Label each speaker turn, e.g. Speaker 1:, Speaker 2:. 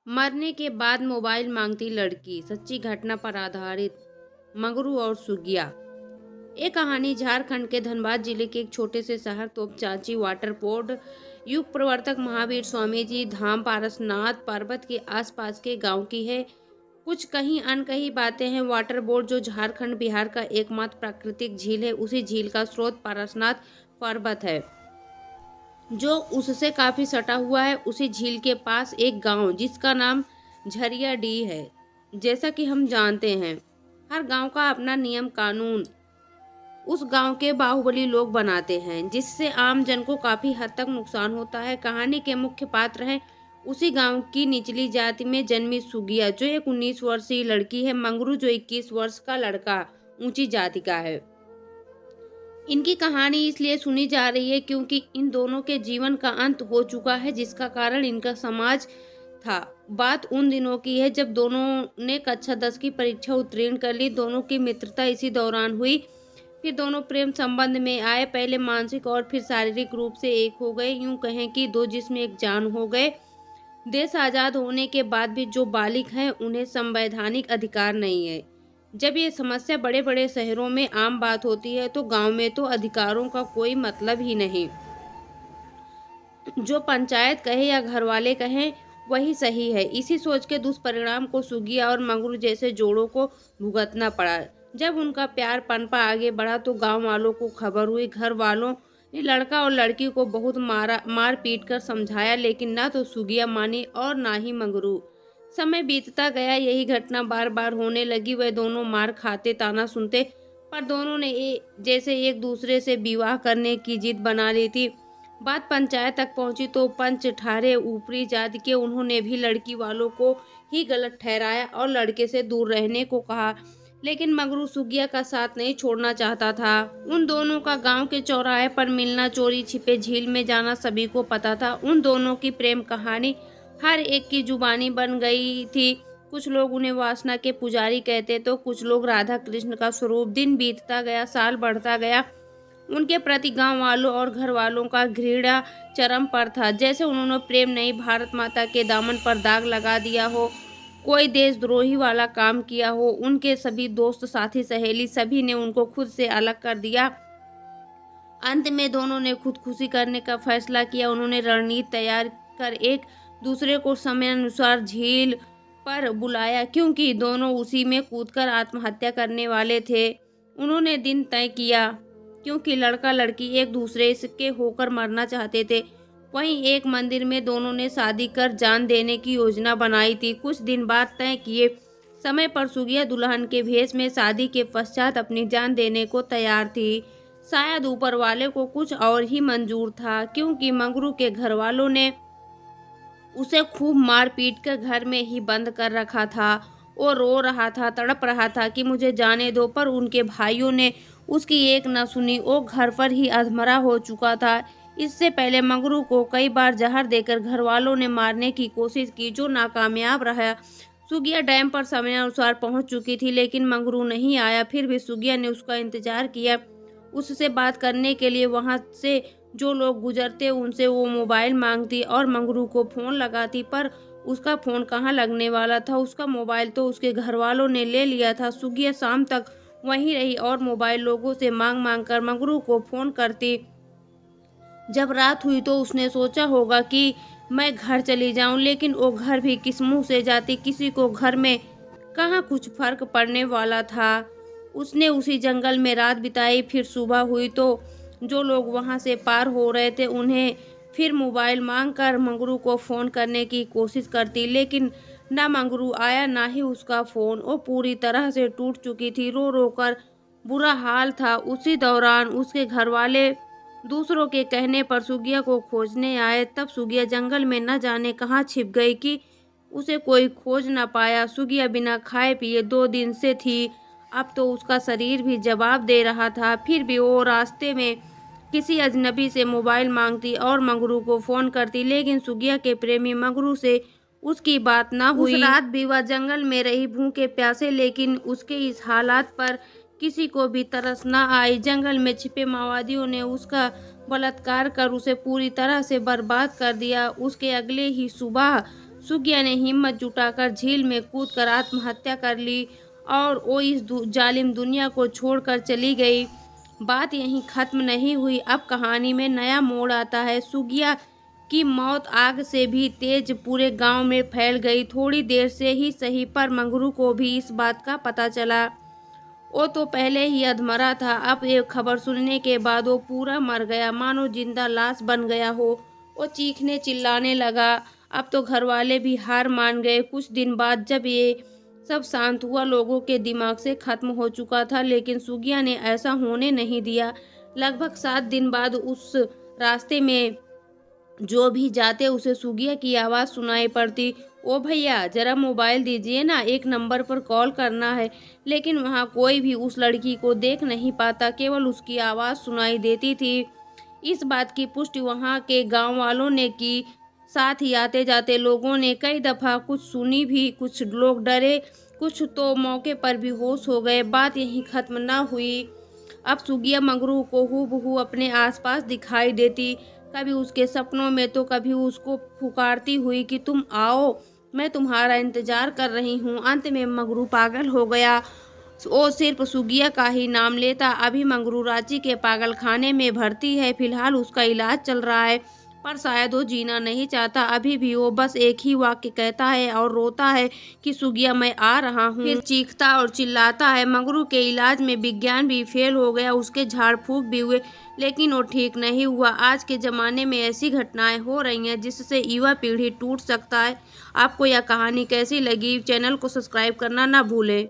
Speaker 1: मरने के बाद मोबाइल मांगती लड़की, सच्ची घटना पर आधारित मंगरू और सुगिया। ये कहानी झारखंड के धनबाद जिले के एक छोटे से शहर तोपचांची वाटरफोर्ड युग प्रवर्तक महावीर स्वामी जी धाम पारसनाथ पर्वत के आसपास के गांव की है। कुछ कहीं अनकही बातें हैं। वाटर बोर्ड जो झारखंड बिहार का एकमात्र प्राकृतिक झील है, उसी झील का स्रोत पारसनाथ पर्वत है जो उससे काफी सटा हुआ है। उसी झील के पास एक गांव जिसका नाम झरिया डी है। जैसा कि हम जानते हैं, हर गांव का अपना नियम कानून उस गांव के बाहुबली लोग बनाते हैं, जिससे आम जन को काफी हद तक नुकसान होता है। कहानी के मुख्य पात्र हैं उसी गांव की निचली जाति में जन्मी सुगिया, जो एक 19 वर्षीय लड़की है, मंगरू जो 21 वर्ष का लड़का ऊंची जाति का है। इनकी कहानी इसलिए सुनी जा रही है क्योंकि इन दोनों के जीवन का अंत हो चुका है, जिसका कारण इनका समाज था। बात उन दिनों की है जब दोनों ने कक्षा 10 की परीक्षा उत्तीर्ण कर ली। दोनों की मित्रता इसी दौरान हुई। फिर दोनों प्रेम संबंध में आए। पहले मानसिक और फिर शारीरिक रूप से एक हो गए। यूं कहें कि दो जिस्म एक जान हो गए। देश आज़ाद होने के बाद भी जो बालिग हैं उन्हें संवैधानिक अधिकार नहीं है। जब ये समस्या बड़े बड़े शहरों में आम बात होती है तो गांव में तो अधिकारों का कोई मतलब ही नहीं। जो पंचायत कहे या घर वाले कहें वही सही है। इसी सोच के दुष्परिणाम को सुगिया और मंगरू जैसे जोड़ों को भुगतना पड़ा। जब उनका प्यार पनपा आगे बढ़ा तो गांव वालों को खबर हुई। घर वालों ने लड़का और लड़की को बहुत मार पीट कर समझाया, लेकिन ना तो सुगिया मानी और ना ही मंगरू। समय बीतता गया, यही घटना बार बार होने लगी। वह दोनों मार खाते, ताना सुनते, पर दोनों ने जैसे एक दूसरे से विवाह करने की जिद बना ली थी। बात पंचायत तक पहुंची तो पंच ठारे ऊपरी जाति के। उन्होंने भी लड़की वालों को ही गलत ठहराया और लड़के से दूर रहने को कहा, लेकिन मंगरू सुगिया का साथ नहीं छोड़ना चाहता था। उन दोनों का गांव के चौराहे पर मिलना, चोरी छिपे झील में जाना सभी को पता था। उन दोनों की प्रेम कहानी हर एक की जुबानी बन गई थी। कुछ लोग उन्हें वासना के पुजारी कहते तो कुछ लोग राधा कृष्ण का स्वरूप। दिन बीतता गया, साल बढ़ता गया। उनके प्रति गांव वालों और घर वालों का घृणा चरम पर था। जैसे उन्होंने प्रेम नहीं, भारत माता के दामन पर दाग लगा दिया हो, कोई देशद्रोही वाला काम किया हो। उनके सभी दोस्त, साथी, सहेली सभी ने उनको खुद से अलग कर दिया। अंत में दोनों ने खुदकुशी करने का फैसला किया। उन्होंने रणनीति तैयार कर एक दूसरे को समयानुसार झील पर बुलाया, क्योंकि दोनों उसी में कूदकर आत्महत्या करने वाले थे। उन्होंने दिन तय किया क्योंकि लड़का लड़की एक दूसरे के होकर मरना चाहते थे। वहीं एक मंदिर में दोनों ने शादी कर जान देने की योजना बनाई थी। कुछ दिन बाद तय किए समय पर सुगिया दुल्हन के भेष में शादी के पश्चात अपनी जान देने को तैयार थी। शायद ऊपर वाले को कुछ और ही मंजूर था, क्योंकि मंगरू के घर वालों ने उसे खूब मार पीट कर घर में ही बंद कर रखा था। वो रो रहा था, तड़प रहा था कि मुझे जाने दो, पर उनके भाइयों ने उसकी एक न सुनी। वो घर पर ही अधमरा हो चुका था। इससे पहले मंगरू को कई बार जहर देकर घर वालों ने मारने की कोशिश की, जो नाकामयाब रहा। सुगिया डैम पर समयानुसार पहुंच चुकी थी, लेकिन मंगरू नहीं आया। फिर भी सुगिया ने उसका इंतजार किया, उससे बात करने के लिए। वहां से जो लोग गुजरते उनसे वो मोबाइल मांगती और मंगरू को फ़ोन लगाती, पर उसका फ़ोन कहाँ लगने वाला था। उसका मोबाइल तो उसके घर वालों ने ले लिया था। सुगिया शाम तक वहीं रही और मोबाइल लोगों से मांग कर मंगरू को फ़ोन करती। जब रात हुई तो उसने सोचा होगा कि मैं घर चली जाऊं, लेकिन वो घर भी किस मुंह से जाती। किसी को घर में कहाँ कुछ फर्क पड़ने वाला था। उसने उसी जंगल में रात बिताई। फिर सुबह हुई तो जो लोग वहां से पार हो रहे थे उन्हें फिर मोबाइल मांगकर मंगरू को फ़ोन करने की कोशिश करती, लेकिन ना मंगरू आया ना ही उसका फ़ोन। वो पूरी तरह से टूट चुकी थी, रो रो कर बुरा हाल था। उसी दौरान उसके घर वाले दूसरों के कहने पर सुगिया को खोजने आए। तब सुगिया जंगल में न जाने कहाँ छिप गई कि उसे कोई खोज न पाया। सुगिया बिना खाए पिए 2 दिन से थी। अब तो उसका शरीर भी जवाब दे रहा था। फिर भी वो रास्ते में किसी अजनबी से मोबाइल मांगती और मंगरू को फ़ोन करती, लेकिन सुगिया के प्रेमी मंगरू से उसकी बात ना हुई। उस रात भी वह जंगल में रही भूखे प्यासे, लेकिन उसके इस हालात पर किसी को भी तरस न आई। जंगल में छिपे माओवादियों ने उसका बलात्कार कर उसे पूरी तरह से बर्बाद कर दिया। उसके अगले ही सुबह सुगिया ने हिम्मत जुटाकर झील में कूदकर आत्महत्या कर ली और वो इस जालिम दुनिया को छोड़कर चली गई। बात यहीं खत्म नहीं हुई, अब कहानी में नया मोड़ आता है। सुगिया की मौत आग से भी तेज पूरे गांव में फैल गई। थोड़ी देर से ही सही, पर मंगरू को भी इस बात का पता चला। वो तो पहले ही अधमरा था, अब ये खबर सुनने के बाद वो पूरा मर गया, मानो जिंदा लाश बन गया हो। वो चीखने चिल्लाने लगा। अब तो घर वाले भी हार मान गए। कुछ दिन बाद जब ये सब शांत हुआ, लोगों के दिमाग से खत्म हो चुका था, लेकिन सुगिया ने ऐसा होने नहीं दिया। लगभग 7 दिन बाद उस रास्ते में जो भी जाते उसे सुगिया की आवाज़ सुनाई पड़ती। ओ भैया, जरा मोबाइल दीजिए ना, एक नंबर पर कॉल करना है। लेकिन वहाँ कोई भी उस लड़की को देख नहीं पाता, केवल उसकी आवाज़ सुनाई देती थी। इस बात की पुष्टि वहाँ के गांव वालों ने की। साथ ही आते जाते लोगों ने कई दफ़ा कुछ सुनी भी। कुछ लोग डरे, कुछ तो मौके पर भी होश हो गए। बात यहीं खत्म न हुई। अब सुगिया मंगरू को हूबहू अपने आसपास दिखाई देती, कभी उसके सपनों में तो कभी उसको पुकारती हुई कि तुम आओ, मैं तुम्हारा इंतजार कर रही हूँ। अंत में मंगरू पागल हो गया। वो सिर्फ सुगिया का ही नाम लेता। अभी मंगरू रांची के पागल खाने में भर्ती है। फिलहाल उसका इलाज चल रहा है, पर शायद वो जीना नहीं चाहता। अभी भी वो बस एक ही वाक्य कहता है और रोता है कि सुगिया, मैं आ रहा हूँ। फिर चीखता और चिल्लाता है। मंगरू के इलाज में विज्ञान भी फेल हो गया, उसके झाड़ फूक भी हुए, लेकिन वो ठीक नहीं हुआ। आज के ज़माने में ऐसी घटनाएं हो रही हैं जिससे युवा पीढ़ी टूट सकता है। आपको यह कहानी कैसी लगी? चैनल को सब्सक्राइब करना ना भूलें।